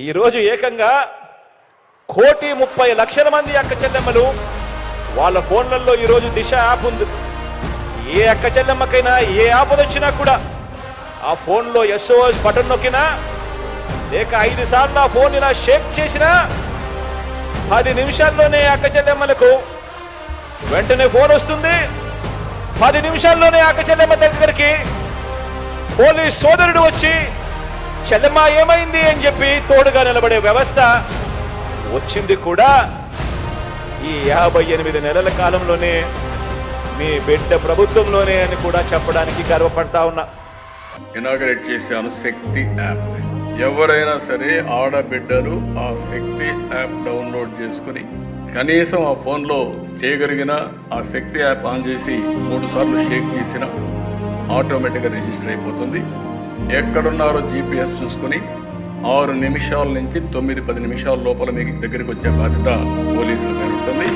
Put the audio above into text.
ఈరోజు ఏకంగా 1,30,00,000 మంది అక్క చెల్లెమ్మలు వాళ్ళ ఫోన్లలో ఈరోజు దిశ యాప్ ఉంది. ఏ అక్క చెల్లెమ్మకైనా ఏ ఆపద వచ్చినా కూడా ఆ ఫోన్లో SOS బటన్ నొక్కినా లేక 5 సార్లు ఆ ఫోన్ ఇలా షేక్ చేసినా 10 నిమిషాల్లోనే అక్క చెల్లెమ్మలకు వెంటనే ఫోన్ వస్తుంది. 10 నిమిషాల్లోనే అక్క చెల్లెమ్మ దగ్గరికి పోలీస్ సోదరుడు వచ్చి చెల్లెమ్మ ఏమైంది అని చెప్పి తోడుగా నిలబడే వ్యవస్థ వచ్చింది కూడా ఈ 58 నెలల కాలంలోనే, మీ బిడ్డ ప్రభుత్వంలోనే అని కూడా చెప్పడానికి గర్వపడతా ఉన్నా. ఇనాగరేట్ చేశాను శక్తి యాప్. ఎవరైనా సరే ఆడబిడ్డలు ఆ శక్తి యాప్ డౌన్లోడ్ చేసుకుని కనీసం ఆ ఫోన్లో చేయగలిగిన ఆ శక్తి యాప్ ఆన్ చేసి 3 సార్లు షేక్ చేసిన ఆటోమేటిక్గా రిజిస్టర్ అయిపోతుంది. ఎక్కడున్నారో GPS చూసుకుని 6 నిమిషాల నుంచి 9-10 నిమిషాల లోపల మీకు దగ్గరికి వచ్చే బాధ్యత పోలీసుల మీద ఉంటుంది.